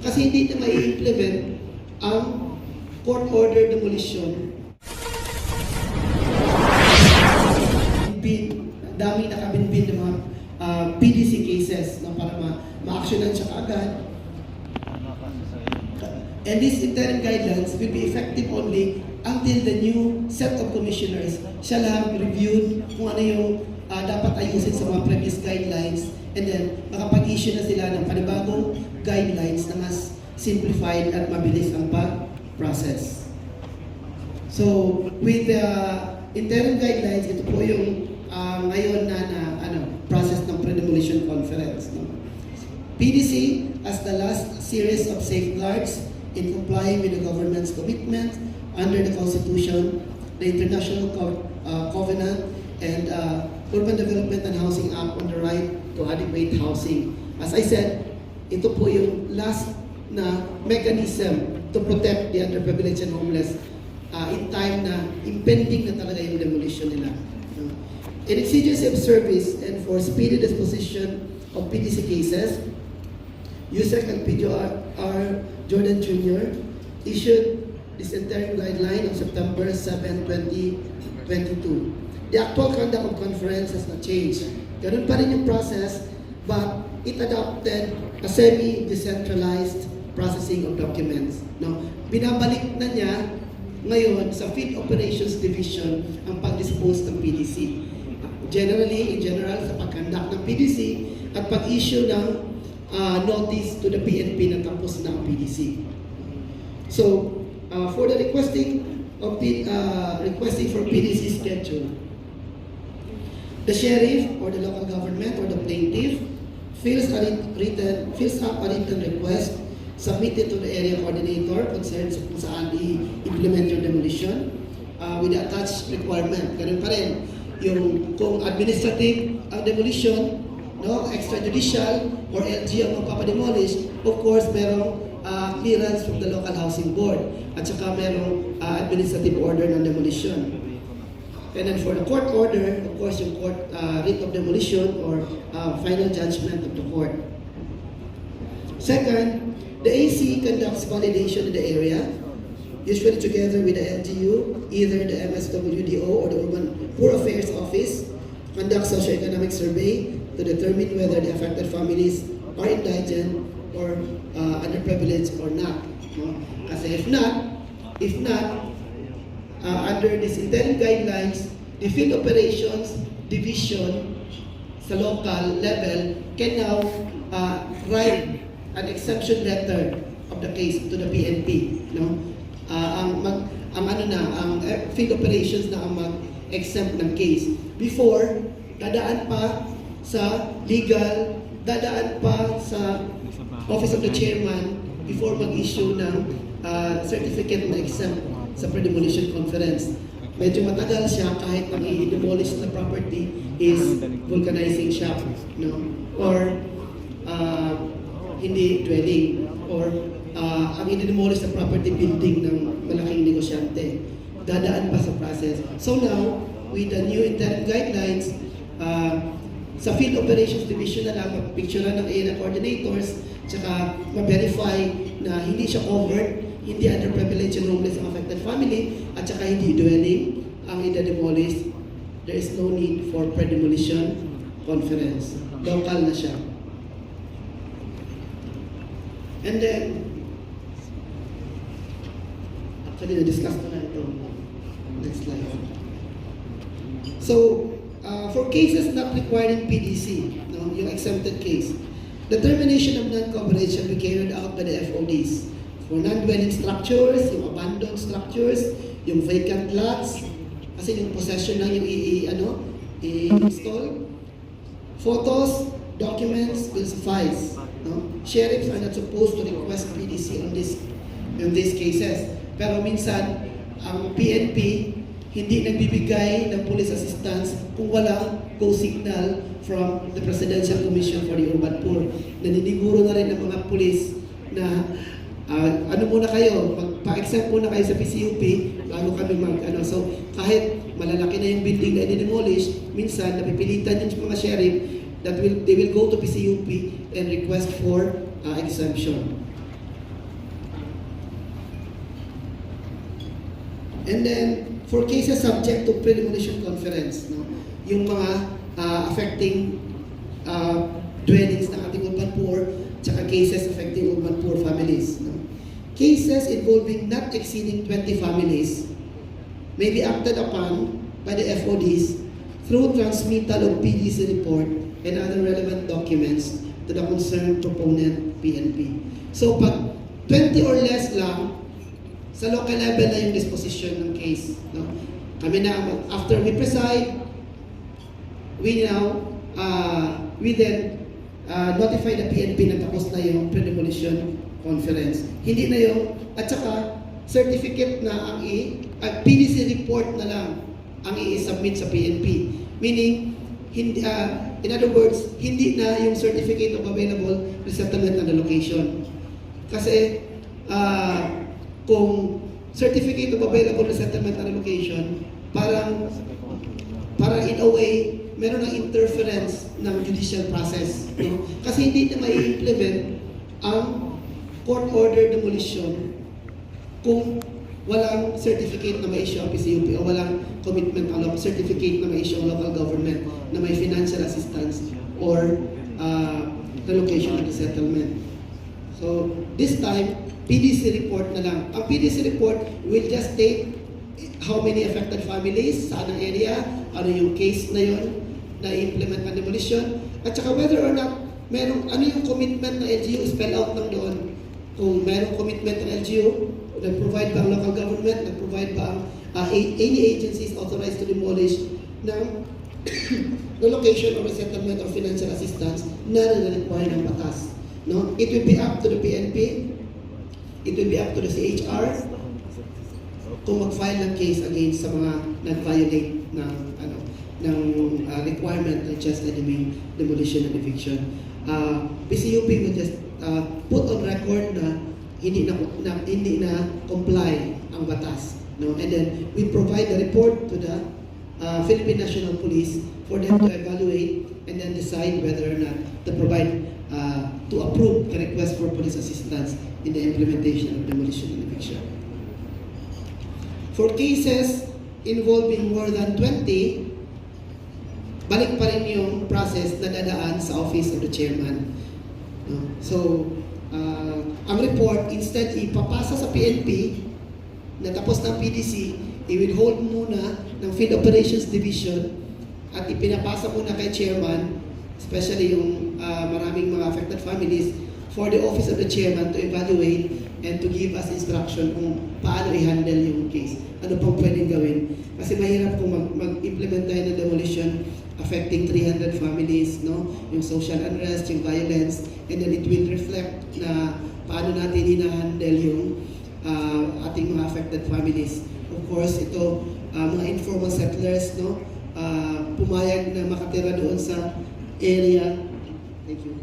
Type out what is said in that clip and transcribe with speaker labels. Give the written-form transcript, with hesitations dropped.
Speaker 1: Kasi hindi na mai-implement ang court order demolition. Daming nakabinbin ng mga PDC cases na para ma-actionan siya kaagad. And these interim guidelines will be effective only until the new set of commissioners shall have reviewed kung ano yung dapat ayusin sa mga previous guidelines, and then makapag-issue na sila ng panibagong guidelines na mas simplified at mabilis ang pag-process. So, with the interim guidelines, ito po yung ngayon na process ng pre-demolition conference. No? PDC as the last series of safeguards in complying with the government's commitment under the Constitution, the International Covenant, and Urban Development and Housing Act on the right to adequate housing. As I said, ito po yung last na mechanism to protect the underprivileged and homeless in time na impending na talaga yung demolition nila. In exigency of service and for speedy disposition of PDC cases, USEC and PDR Jordan Jr. issued this interim guideline on September 7, 2022. The actual conduct of conference has not changed. Ganun pa rin yung process, but it adopted a semi-decentralized processing of documents. Now, binabalik na niya ngayon sa Field Operations Division ang pag-dispose ng PDC. Generally, in general, sa pag-conduct ng PDC at pag-issue ng notice to the PNP na tapos na ang PDC. So, for the requesting for PDC schedule, the sheriff or the local government or the plaintiff fills up a written request submitted to the area coordinator concerned kung saan i-implement yung demolition with the attached requirement. Ganun pa rin. Yung kung administrative ang demolition, no, extrajudicial or LG ang magpapademolish, of course, merong clearance from the local housing board at saka merong administrative order ng demolition. And then for the court order, of course, yung court writ of demolition or final judgment of the court. Second, the AC conducts validation in the area, usually together with the LGU, either the MSWDO or the Urban Poor Affairs Office, conduct socioeconomic survey to determine whether the affected families are indigent or underprivileged or not. No? Kasi if not, under these interim guidelines, the Field Operations Division sa local level can now write an exception letter of the case to the PNP. No? Ang field operations na ang mag-exempt ng case. Before, dadaan pa sa legal, dadaan pa sa Office of the Chairman before mag-issue ng certificate na exempt sa pre-demolition conference. Medyo matagal siya kahit ang i-demolish na property is vulcanizing shop, no? Or hindi dwelling, or ang i-demolish na property building ng malaking negosyante. Dadaan pa sa process. So now, with the new interim guidelines, sa Field Operations Division na lang, mag-picturean ng area coordinators, tsaka ma-verify na hindi siya covered, hindi underprivileged and homeless ang affected family, at tsaka hindi dwelling ang i-demolish. There is no need for pre-demolition conference. Local na siya. And then, actually, na-discuss ko na ito. Next slide. So, for cases not requiring PDC, no, yung exempted case, the termination of non-coverage shall be carried out by the FODs. For non-dwelling structures, yung abandoned structures, yung vacant lots, kasi yung possession lang yung i-install. Photos, documents will suffice. No? Sheriffs are not supposed to request PDC on these cases. Pero minsan, ang PNP hindi nagbibigay ng police assistance kung walang go signal from the Presidential Commission for the Urban Poor. Naniniguro na rin ng mga police na ano muna kayo, pa-exempt muna kayo sa PCUP bago kami So kahit malalaki na yung building na i-demolish, minsan napipilitan yung mga sheriff that they will go to PCUP and request for exemption. And then, for cases subject to pre-demolition conference, no? Yung mga affecting dwellings ng ating urban poor, tsaka cases affecting urban poor families. No? Cases involving not exceeding 20 families may be acted upon by the FODs through transmittal of PDC report and other relevant documents to the concerned proponent PNP. So pag 20 or less lang, sa local level na yung disposition ng case. No? Kami na, after we preside, we then notify the PNP na tapos na yung pre-demolition conference. Hindi na yung, at saka, certificate na ang PDC report na lang ang i-submit sa PNP. Meaning, hindi, in other words, hindi na yung certificate of available resettlement and allocation. Kasi, kung certificate of available resettlement and allocation, parang in a way, meron ng interference ng judicial process. No? Kasi hindi na mai-implement ang court order demolition kung walang certificate na ma-issue ang PCUP o walang commitment ang certificate na ma-issue ang local government na may financial assistance or relocation of the settlement. So, this time, PDC report na lang. Ang PDC report will just state how many affected families, saan ang area, ano yung case na yun, na implement ang demolition, at saka whether or not, ano yung commitment ng LGU, spell out lang doon. Kung merong commitment ng LGU, nag-provide ba ang local government, nag-provide ba ang any agencies authorized to demolish ng relocation or resettlement or financial assistance na require ng batas. No? It will be up to the PNP, it will be up to the CHR kung mag-file ng case against sa mga nag-violate ng requirement ng just demolition and eviction. PCUP will just put on record na hindi na comply ang batas. No? And then we provide the report to the Philippine National Police for them to evaluate and then decide whether or not to provide to approve the request for police assistance in the implementation of demolition and eviction. For cases involving more than 20, balik pa rin yung process na dadaan sa office of the chairman. So, ang report, instead ipapasa sa PNP na tapos ng PDC, i-withhold muna ng Field Operations Division at ipinapasa muna kay chairman, especially yung maraming mga affected families, for the office of the chairman to evaluate and to give us instruction kung paano i-handle yung case. Ano pang pwedeng gawin. Kasi mahirap kung mag-implement tayo ng demolition affecting 300 families, no? Yung social unrest, yung violence, and then it will reflect na paano natin hina-handle yung ating mga affected families. Of course, ito, mga informal settlers, no? Pumayag na makatira doon sa area. Thank you.